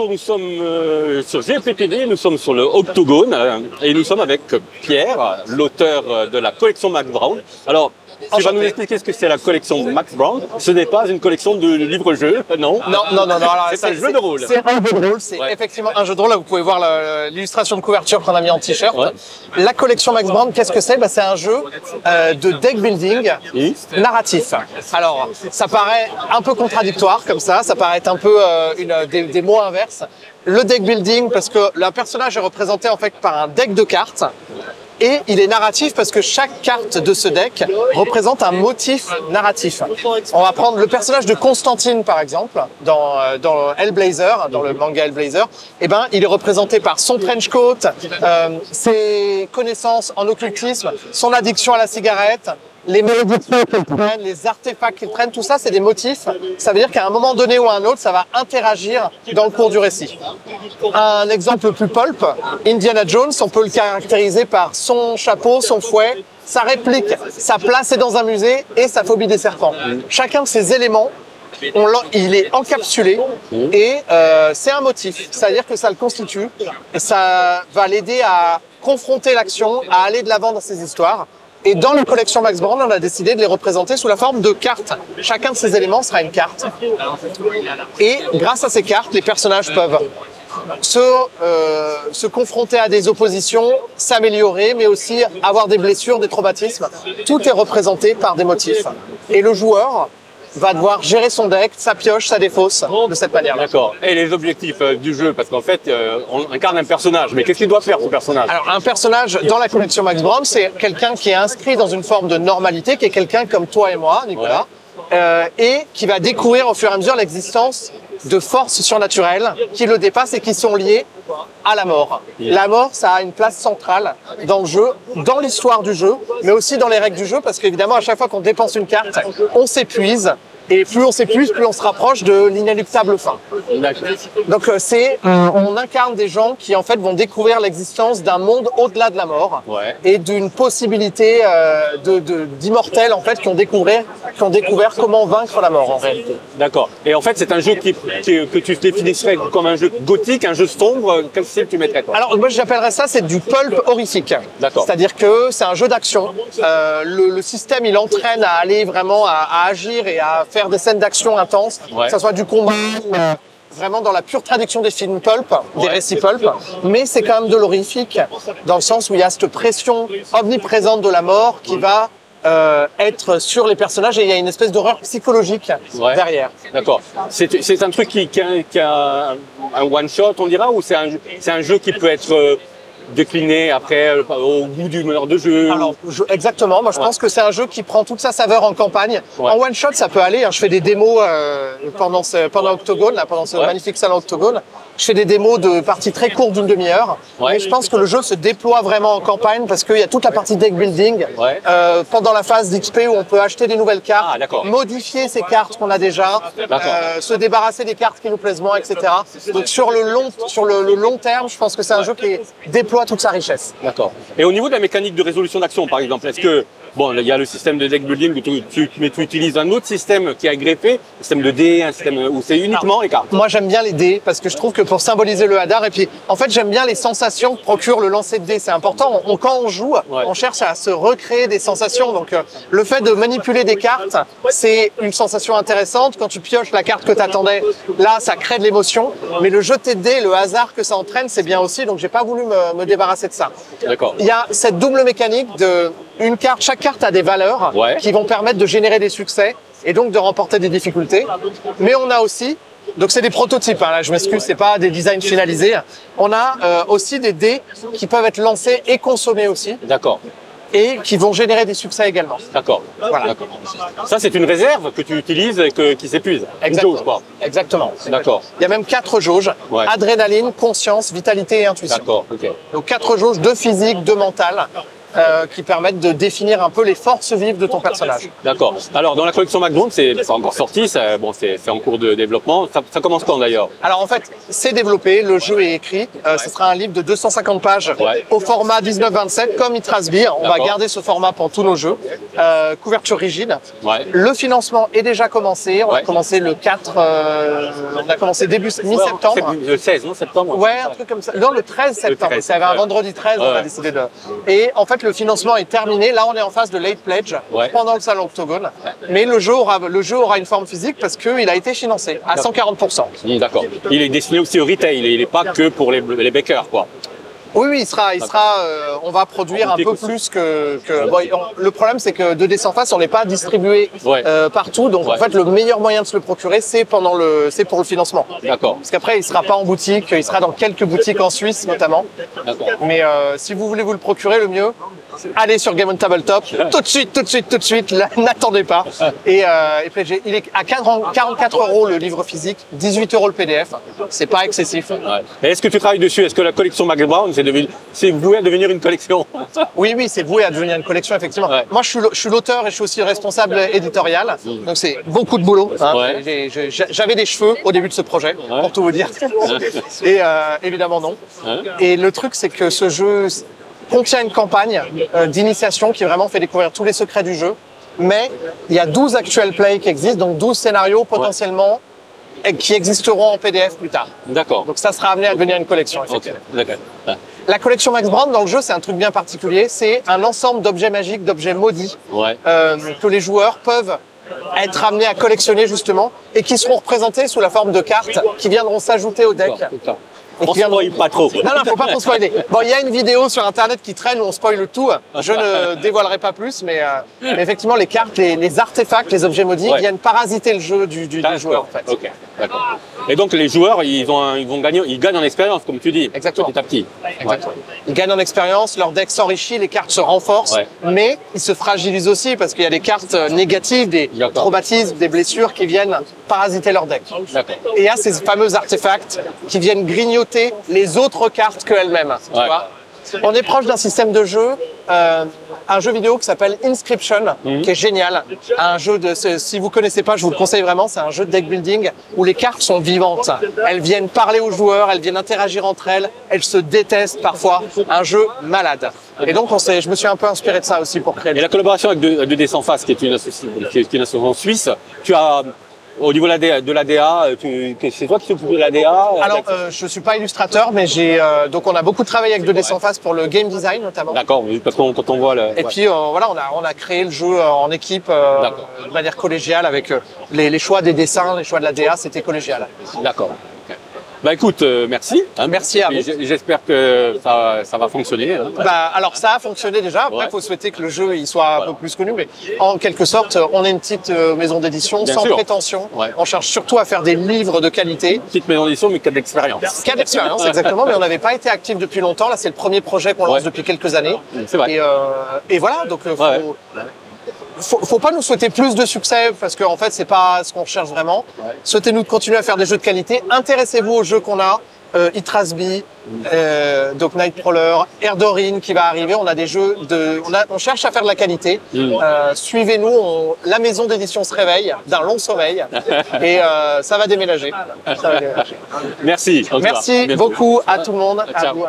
bonjour, nous sommes sur GPTV, nous sommes sur le Octogone et nous sommes avec Pierre, l'auteur de la collection Max Brown. Alors, tu vas nous expliquer ce que c'est la collection Max Brown. Ce n'est pas une collection de livres-jeux, non? Non. C'est un jeu de rôle. C'est un jeu de rôle, c'est effectivement un jeu de rôle. Là, vous pouvez voir l'illustration de couverture qu'on a mis en t-shirt. Ouais. La collection Max Brown, qu'est-ce que c'est? C'est un jeu de deck building narratif. Alors, ça paraît un peu contradictoire comme ça paraît un peu des mots inverses. Le deck building, parce que le personnage est représenté en fait par un deck de cartes. Et il est narratif parce que chaque carte de ce deck représente un motif narratif. On va prendre le personnage de Constantine par exemple, dans Hellblazer, dans le manga Hellblazer. Eh ben, il est représenté par son trench coat, ses connaissances en occultisme, son addiction à la cigarette, les malédictions qu'ils prennent, les artefacts qu'ils prennent, tout ça, c'est des motifs. Ça veut dire qu'à un moment donné ou à un autre, ça va interagir dans le cours du récit. Un exemple plus pulp, Indiana Jones, on peut le caractériser par son chapeau, son fouet, sa réplique, sa place est dans un musée et sa phobie des serpents. Chacun de ces éléments, il est encapsulé et c'est un motif. C'est-à-dire que ça le constitue et ça va l'aider à confronter l'action, à aller de l'avant dans ses histoires. Et dans la collection Max Brown, on a décidé de les représenter sous la forme de cartes. Chacun de ces éléments sera une carte. Et grâce à ces cartes, les personnages peuvent se confronter à des oppositions, s'améliorer, mais aussi avoir des blessures, des traumatismes. Tout est représenté par des motifs. Et le joueur va devoir gérer son deck, sa pioche, sa défausse, de cette manière. D'accord. Et les objectifs du jeu, parce qu'en fait, on incarne un personnage, mais qu'est-ce qu'il doit faire, ce personnage? Alors, un personnage dans la collection Max Brown, c'est quelqu'un qui est inscrit dans une forme de normalité, qui est quelqu'un comme toi et moi, Nicolas, et qui va découvrir au fur et à mesure l'existence de forces surnaturelles qui le dépassent et qui sont liées à la mort. La mort, ça a une place centrale dans le jeu, dans l'histoire du jeu, mais aussi dans les règles du jeu, parce qu'évidemment, à chaque fois qu'on dépense une carte, on s'épuise. Et plus on s'épuise, plus on se rapproche de l'inéluctable fin. Donc on incarne des gens qui en fait vont découvrir l'existence d'un monde au-delà de la mort et d'une possibilité d'immortels en fait qui ont découvert comment vaincre la mort en réalité. D'accord. Et en fait c'est un jeu que tu définirais comme un jeu gothique, un jeu sombre. Quel style tu mettrais toi? Alors moi j'appellerais ça c'est du pulp horrifique. D'accord. C'est-à-dire que c'est un jeu d'action. Le système il entraîne à aller vraiment à agir et à faire des scènes d'action intenses, que ce soit du combat, vraiment dans la pure traduction des films pulp, des récits pulp, mais c'est quand même de l'horrifique, dans le sens où il y a cette pression omniprésente de la mort qui va être sur les personnages et il y a une espèce d'horreur psychologique derrière. D'accord. C'est un truc qui a un one-shot, on dira, ou c'est un jeu qui peut être décliné après au goût du meneur de jeu? Alors, exactement. Moi, je pense que c'est un jeu qui prend toute sa saveur en campagne. En one shot, ça peut aller. Je fais des démos pendant Octogone, là, pendant ce magnifique salon Octogone. Je fais des démos de parties très courtes d'une demi-heure. Et je pense que le jeu se déploie vraiment en campagne parce qu'il y a toute la partie deck building pendant la phase d'XP où on peut acheter des nouvelles cartes, modifier ces cartes qu'on a déjà, se débarrasser des cartes qui nous plaisent moins, etc. Donc sur le long terme, je pense que c'est un jeu qui déploie toute sa richesse. D'accord. Et au niveau de la mécanique de résolution d'action, par exemple, est-ce que bon, il y a le système de deck building, mais tu utilises un autre système qui est greffé, un système de dés, un système où c'est uniquement les cartes? Moi, j'aime bien les dés parce que je trouve que pour symboliser le hadar, et puis en fait, j'aime bien les sensations que procure le lancer de dés. C'est important. Quand on joue, on cherche à se recréer des sensations. Donc, le fait de manipuler des cartes, c'est une sensation intéressante. Quand tu pioches la carte que tu attendais, là, ça crée de l'émotion. Mais le jeter de dés, le hasard que ça entraîne, c'est bien aussi. Donc, j'ai pas voulu me débarrasser de ça. D'accord. Il y a cette double mécanique de chaque carte a des valeurs qui vont permettre de générer des succès et donc de remporter des difficultés. Mais on a aussi, donc c'est des prototypes, hein, là je m'excuse, c'est pas des designs finalisés. On a aussi des dés qui peuvent être lancés et consommés aussi. D'accord. Et qui vont générer des succès également. D'accord. Voilà. Ça, c'est une réserve que tu utilises et qui s'épuise. Exactement. Jauge, exactement. D'accord. Il y a même 4 jauges. Adrénaline, conscience, vitalité et intuition. D'accord. Okay. Donc 4 jauges, 2 physiques, 2 mentales. qui permettent de définir un peu les forces vives de ton personnage. D'accord. Alors, dans la collection MacBrown, c'est pas encore sorti, bon, c'est en cours de développement. Ça commence quand d'ailleurs? Alors en fait, c'est développé, le jeu est écrit. Ce sera un livre de 250 pages au format 19-27 comme Itrasby. On va garder ce format pour tous nos jeux. Couverture rigide. Le financement est déjà commencé. On a commencé le 4, on a commencé mi-septembre. Le 16, non, septembre? Ouais, un truc comme ça. Non, le 13 septembre. C'est un vendredi 13, on a décidé de... Et en fait, le financement est terminé. Là, on est en phase de late pledge pendant le salon Octogone. Mais le jeu aura une forme physique parce qu'il a été financé à 140%. D'accord. Il est destiné aussi au retail. Il n'est pas que pour les bakers, quoi. Oui, il sera. On va produire un peu plus que. Bon, le problème, c'est que 2D sans face, on n'est pas distribué partout. Donc, en fait, le meilleur moyen de se le procurer, c'est pour le financement. D'accord. Parce qu'après, il sera pas en boutique. Il sera dans quelques boutiques en Suisse, notamment. D'accord. Mais si vous voulez vous le procurer, le mieux, allez sur Game on Tabletop. Tout de suite. N'attendez pas. Et puis, il est à 44 € le livre physique, 18 € le PDF. C'est pas excessif. Et est-ce que tu travailles dessus? Est-ce que la collection MacBrown, c'est voué à devenir une collection? Oui, c'est voué à devenir une collection, effectivement. Moi, je suis l'auteur et je suis aussi responsable éditorial. Donc, c'est beaucoup de boulot. Hein. J'avais des cheveux au début de ce projet, pour tout vous dire. Et évidemment, non. Et le truc, c'est que ce jeu contient une campagne d'initiation qui vraiment fait découvrir tous les secrets du jeu. Mais il y a 12 actual plays qui existent, donc 12 scénarios potentiellement qui existeront en PDF plus tard. D'accord. Donc ça sera amené à devenir une collection, effectivement. D'accord. La collection Max Brown, dans le jeu, c'est un truc bien particulier. C'est un ensemble d'objets magiques, d'objets maudits, que les joueurs peuvent être amenés à collectionner, justement, et qui seront représentés sous la forme de cartes qui viendront s'ajouter au deck. On ne spoil pas trop. Non, faut pas trop spoiler. Bon, il y a une vidéo sur Internet qui traîne où on spoil tout. Je ne dévoilerai pas plus, mais effectivement, les cartes, les artefacts, les objets maudits viennent parasiter le jeu du joueur, en fait. Ok, d'accord. Et donc, les joueurs, ils gagnent en expérience, comme tu dis. Exactement. Petit à petit. Exactement. Ils gagnent en expérience, leur deck s'enrichit, les cartes se renforcent, mais ils se fragilisent aussi parce qu'il y a des cartes négatives, des traumatismes, des blessures qui viennent parasiter leur deck. Et il y a ces fameux artefacts qui viennent grignoter les autres cartes qu'elles-mêmes. On est proche d'un système de jeu, un jeu vidéo qui s'appelle Inscription, qui est génial. Un jeu si vous connaissez pas, je vous le conseille vraiment, c'est un jeu de deck building où les cartes sont vivantes. Elles viennent parler aux joueurs, elles viennent interagir entre elles, elles se détestent parfois. Un jeu malade. Et donc, je me suis un peu inspiré de ça aussi pour créer. Et la collaboration avec 2D sans face, qui est une association suisse, tu as... Au niveau de l'ADA, c'est toi qui t'occupes de l'ADA? Alors, je suis pas illustrateur, mais donc on a beaucoup travaillé avec 2D sans face pour le game design notamment. D'accord, parce que quand on voit Et puis voilà, on a créé le jeu en équipe de manière collégiale avec les choix des dessins, les choix de l'ADA, c'était collégial. D'accord. Bah écoute, merci. Merci à vous. J'espère que ça va fonctionner. Alors ça a fonctionné déjà. Après, il faut souhaiter que le jeu il soit un peu plus connu. Mais en quelque sorte, on est une petite maison d'édition sans prétention. On cherche surtout à faire des livres de qualité. Petite maison d'édition, mais cas d'expérience. Cas d'expérience, exactement. Mais on n'avait pas été actif depuis longtemps. Là, c'est le premier projet qu'on lance depuis quelques années. C'est vrai. Et voilà, donc faut pas nous souhaiter plus de succès parce qu'en fait, c'est pas ce qu'on cherche vraiment. Souhaitez-nous de continuer à faire des jeux de qualité. Intéressez-vous aux jeux qu'on a. Itrasby, donc Nightcrawler, Erdorin qui va arriver. On a des jeux on cherche à faire de la qualité. Suivez-nous. La maison d'édition se réveille d'un long sommeil et ça va déménager. Merci. Merci beaucoup à tout le monde. À vous.